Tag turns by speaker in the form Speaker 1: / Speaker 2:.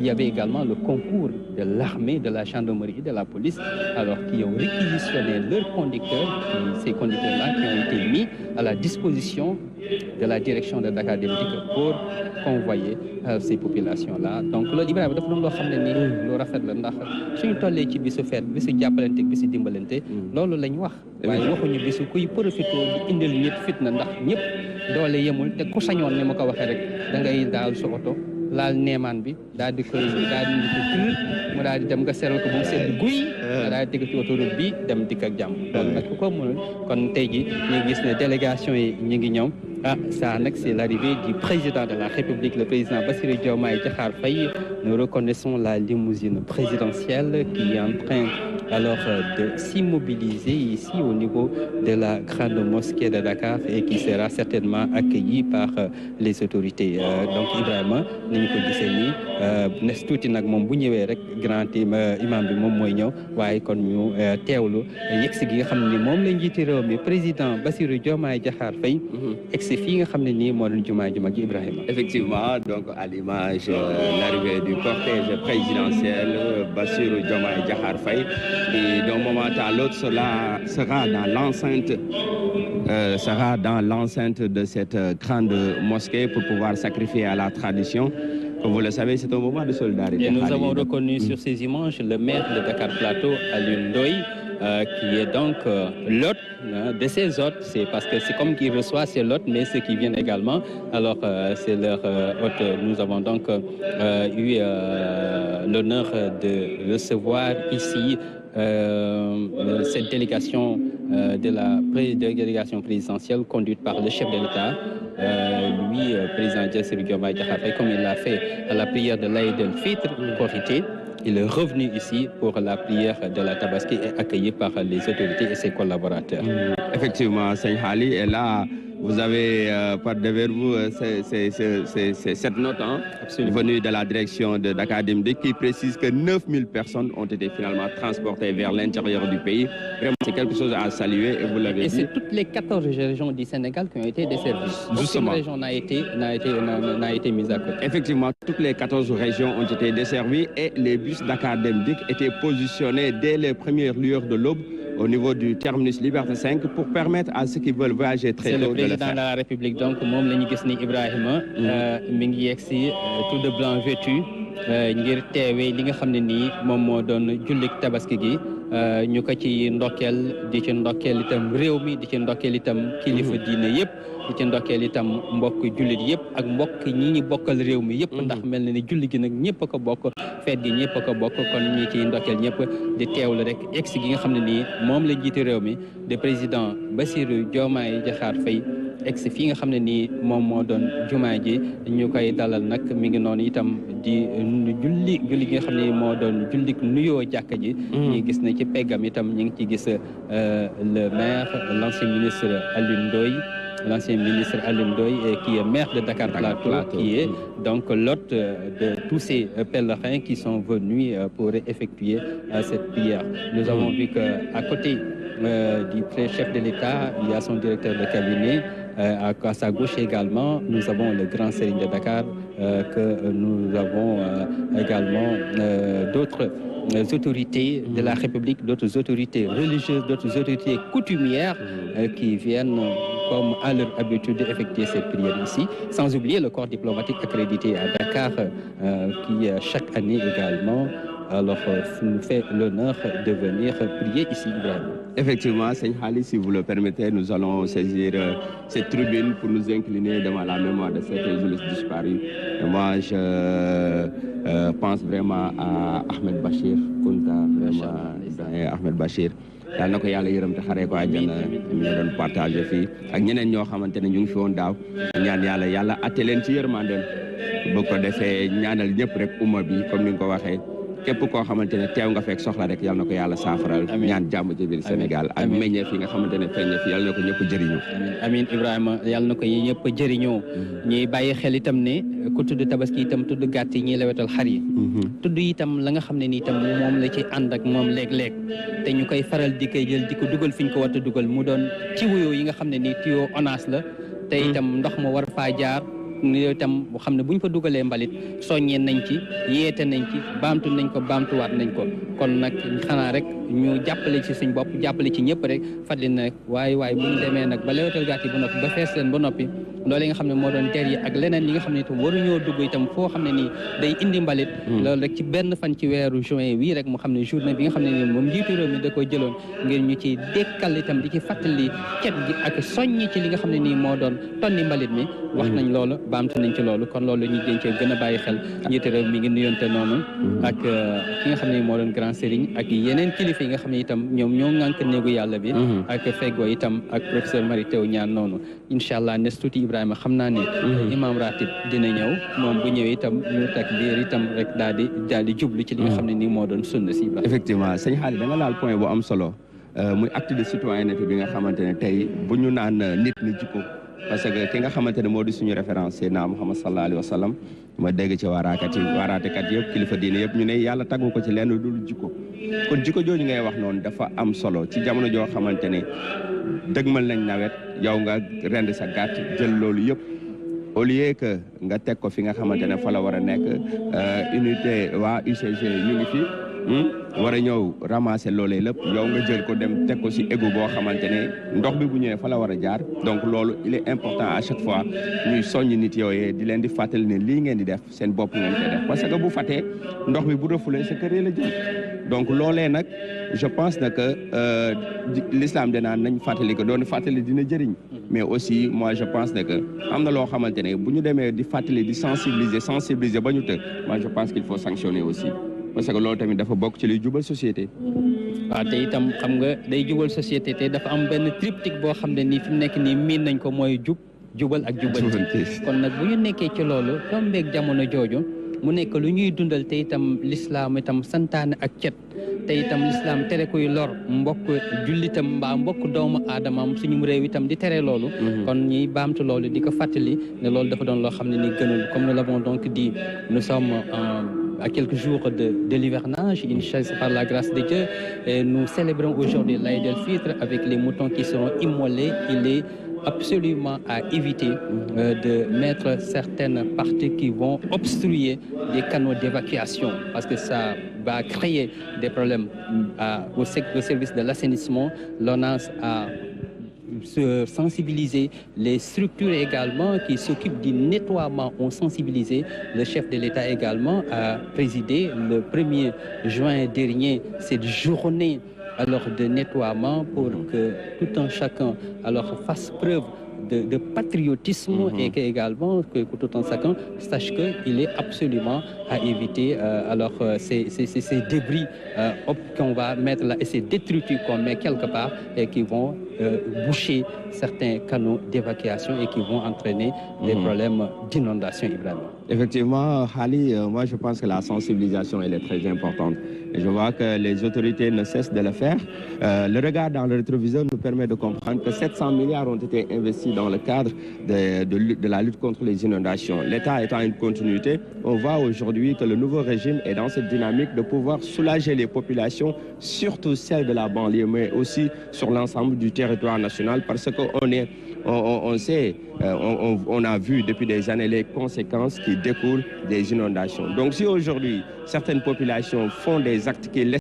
Speaker 1: Il y avait également le concours de l'armée, de la gendarmerie et de la police, alors qui ont réquisitionné leurs conducteurs, ces conducteurs-là qui ont été mis à la disposition de la direction de Dakar Dem Dikk pour convoyer ces populations-là. Donc loolu Ibrahima dafa doon loo xam ne ni lu rafet la ndax suñu tollee ci bisu feet bisu jàppalante bisu dimbalante loolu lañ wax waaye waxuñu bisu kuy profité di indil nit fitna ndax ñëpp doole yemul te ku sañoon ni ma ko waxee rek da ngay daal sa oto laal neemaan bi daal di koy mu daal di dem nga seral ko ba mu sedd guy nga daal di teg ci autoroute bi dem dikk ak jàmm loolu nag ku ko mënul kon tey ji ñu ngi gis ne délégation yi ñu ngi ñëw ça nag c'est l'arrivée du président de la République, le président Bassirou Diomaye Diakhar Faye. Nous reconnaissons la limousine présidentielle qui est en train alors de s'immobiliser ici au niveau de la grande mosquée de Dakar et qui sera certainement accueillie par les autorités. Donc Ibrahima ni ñu ko gisee nii nes tuuti nag moom bu ñëwee rek grand imam bi moom mooy ñëw waaye kon ñu teewlu yegsi gi nga xam ne ni moom la njiiti réew mi président Bassirou Diomaye Diakhar Faye egsi fii nga xam ne nii moo doon jumaa ju mag ji Ibrahima.
Speaker 2: Effectivement, donc à l'image l'arrivée du cortège présidentiel Bassirou Diomaye Diakhar Faye et d'un moment à l'autre cela sera dans l'enceinte de cette grande mosquée pour pouvoir sacrifier à la tradition. Comme vous le savez, c'est un moment de solidarité.
Speaker 1: Et nous avons reconnu sur ces images le maire de Dakar Plateau, Alioune Ndoye, qui est donc l'hôte de ces hôtes. C'est parce que c'est comme qu'il reçoit ses hôtes, mais ceux qui viennent également, alors c'est leur hôte. Nous avons donc eu l'honneur de recevoir ici cette délégation de la délégation présidentielle conduite par le chef de l'État, lui, président Bassirou Diomaye Diakhar Faye, comme il l'a fait à la prière de l'Aïd el-Fitr, Korité. Il est revenu ici pour la prière de la Tabaski et accueilli par les autorités et ses collaborateurs.
Speaker 2: Effectivement, Seigne Hali, et là, vous avez par devers vous cette note venue de la direction de Dakar Dem Dikk qui précise que 9000 personnes ont été finalement transportées vers l'intérieur du pays. Vraiment, c'est quelque chose à saluer et vous l'avez dit.
Speaker 1: Et c'est toutes les 14 régions du Sénégal qui ont été desservies.
Speaker 2: Justement.
Speaker 1: Aucune région n'a été mise à côté.
Speaker 2: Effectivement, toutes les 14 régions ont été desservies et les bus Dakar Dem Dikk étaient positionnés dès les premières lueurs de l'aube au niveau du terminus Liberté 5 pour permettre à ceux qui veulent voyager très tôt de le faire.
Speaker 1: C'est le président de la République donc moom la ñu gis ni Ibrahima mi ngi yegsi tout de blanc vêtu ngir teewee li nga xam ne nii moom moo doon jullik tabaski gi ñu ko ci ndokkeel di ci ndokkeel itam réew mi di ci ndokkeel itam kilifa diine yëpp di ci ndokkeel itam mbokk jullit yëpp ak mbokk ñi ñi bokkal réew mi yëpp ndax mel na ni julli gi nag ñëpp a ko bokk feet gi ñëpp a ko bokk kon ñi ciy ndokkeel ñëpp di teewlu rek egsi gi nga xam ne nii moom la jiite réew mi de président Bassirou Diomaye Diakhar Faye egsi fii nga xam ne nii moom moo doon jumaa ji ñu koy dalal nag mi ngi noonu itam di julli gi nga xam ne moo doon julli nuyoo jàkka ji ñu gis ne ci peggam itam ñu ngi ci gis le maire l'ancien ministre Alioune Ndoye qui est maire de Dakar Plateau, qui est donc l'hôte de tous ces pèlerins qui sont venus pour effectuer cette prière. Nous avons vu qu'à côté du chef de l'État, il y a son directeur de cabinet. À sa gauche également, nous avons le grand Serigne de Dakar, que nous avons également d'autres autorités de la République, d'autres autorités religieuses, d'autres autorités coutumières qui viennent comme à leur habitude effectuer ces prières ici, sans oublier le corps diplomatique accrédité à Dakar qui chaque année également alors nous fait l'honneur de venir prier ici Ibrahima.
Speaker 2: Effectivement, Seigne Hali, si vous le permettez, nous allons saisir cette tribune pour nous incliner devant la mémoire de ces journalistes disparus. Et moi, je pense vraiment à Ahmed Bachir Kounta, vraiment Ahmed Bachir. yàlla na ko yàlla yërëm te xaree ko àjjana ñu doon partagé fii ak ñeneen ñoo xamante ne ñu ngi fi woon daaw ñaan yàlla atte leen ci yërmandeem bu ko defee ñaanal ñëpp rek umma bi comme ni nga ko waxee képp koo xamante ne teew nga fekk soxla rek yàlla na ko yàlla saafaral ñaan jàmm ci biir Sénégal ak meññeef yi nga xamante ne feeñ fi yàlla na ko ñëpp jëriñoo
Speaker 1: amiin Ibrahima yàlla na ko ñëpp jëriñoo ñuy bàyyi xel itam ne ku tudd tabaski itam tudd gàtt yi ñuy lewetal xar yi tudd itam la nga xam ne ni itam moom la ci ànd ak moom léeg-léeg te ñu koy faral di koy jël di ko dugal fi ñu ko war a dugal mu doon ci wuyoo yi nga xam ne ni tuyau ONAS la te itam ndox ma war faa jaar yooyu itam boo xam ne bu ñu fa dugalee mbalit soññee nañ ci yeete nañ ci baamtu nañ ko baamtuwaat nañ ko kon nag xanaa rek ñu jàppale ci suñ bopp jàppale ci ñëpp rek fàttali na rek waaye bu ñu demee nag ba lewatal gàtt yi ba noppi ba fees leen ba noppi loolu nga xam ne moo doon der yi ak leneen yi nga xam ne itam waruñoo dugg itam foo xam ne nii day indi mbalit loolu rek ci benn fan ci weeru juin wii rek mu xam ne journée bi nga xam ne nii moom njiitu réew mi da ko jëloon ngir ñu ci dékkal itam di ci fàttali cet gi ak soññi ci li nga xam ne nii moo doon tonni mbalit mi wax nañ loolu baamtu nañ ci loolu kon loolu ñu dencee gën a bàyyi xel njiitu réew mi ngi nuyonte noonu ak ki nga xam ne moo doon grand sérigne ak yeneen kilifa yi nga xam ne itam ñoom ñoo ŋànk néegu yàlla bi ak feggoo itam ak professeur Mary Teuw Niane noonu incha allah nes tuuti Ibrahima xam naa ne imam ratib dina ñëw moom bu ñëwee itam ñu takbir itam rek daal di jublu ci li nga xam ne nii moo doon sunna si Ibrahima.
Speaker 2: Effectivement sëñ Xaali da nga laal point bu am solo muy acte de citoyenneté bi nga xamante ne tey bu ñu naan nit ni jikko parce que ki nga xamante ne moo di suñu référence Seydina Muhammad sallallahu alayhi wa sallam ma dégg ci waaraatekat yëpp kilifa diine yëpp ñu ne yàlla taggu ko ci lenn dul jikko kon jikko jooju ngay wax noonu dafa am solo ci jamono joo xamante ne dëgmal nañ nawet yow nga rend sa gàtt jël loolu yëpp au lieu que nga teg ko fi nga xamante ne fa la war a nekk unité waa UCG ñu ngi fi war a ñëw ramasser loolee lépp yow nga jël ko dem teg ko ci égout boo xamante ne ndox bi bu ñëwee fa la war a jaar donc loolu il est important à chaque fois ñuy soññ nit yooyee di leen di fàttali ne lii ngeen di def seen bopp ngeen koy def parce que bu fatee ndox bi bu refulee sa kër yi la jël donc loolee nag je pense na que l'islam danaan nañ fàttali ko doon fàttali dina jëriñ mais aussi moi je pense ne que am na loo xamante ne bu ñu demee di fàttali di sensibiliser ba ñu të moi je pense qu'il faut sanctionner aussi parce que loolu tamit dafa bokk ci liy jubal société.
Speaker 1: waaw te itam xam nga day jubal société te dafa am benn triptyque boo xam ne nii fi mu nekk nii miin nañ ko mooy jubal ak jubanti kon nag bu ñu nekkee ci loolu tombeeg jamono jooju mu nekk lu ñuy dundal te itam l'islam itam santaane ak cet te itam l'islam tere kuy lor mbokk jullitam mbaa mbokk doomu aadamaam suñu réew itam di tere loolu kon ñuy baamtu loolu di ko fàttali ne loolu dafa doon loo xam ne ni gënul comme nous l'avons donc dit nous sommes à quelques jours de l'hivernage, Inch'Allah, par la grâce de Dieu. Et nous célébrons aujourd'hui l'Aïd el-Fitr avec les moutons qui seront immolés. Il est absolument à éviter de mettre certaines parties qui vont obstruer les canaux d'évacuation parce que ça va créer des problèmes au service de l'assainissement. L'ONAS a sensibiliser les structures également qui s'occupent du nettoiement ont sensibilisé. Le chef de l'État également a présidé le 1er juin dernier cette journée de nettoiement pour que tout un chacun fasse preuve de patriotisme et que également que tout un chacun sache qu'il est absolument à éviter ces débris qu'on va mettre là et ces détritus qu'on met quelque part et qui vont boucher certains canaux d'évacuation et qui vont entraîner des problèmes d'inondation, Ibrahim.
Speaker 2: Effectivement, Khali, moi je pense que la sensibilisation elle est très importante. Et je vois que les autorités ne cessent de le faire. Le regard dans le rétroviseur nous permet de comprendre que 700 milliards ont été investis dans le cadre de la lutte contre les inondations. L'État étant une continuité, on voit aujourd'hui que le nouveau régime est dans cette dynamique de pouvoir soulager les populations, surtout celles de la banlieue, mais aussi sur l'ensemble du territoire national, parce qu'on sait, on a vu depuis des années les conséquences qui découlent des inondations. Donc si aujourd'hui, certaines populations font des actes qui laissent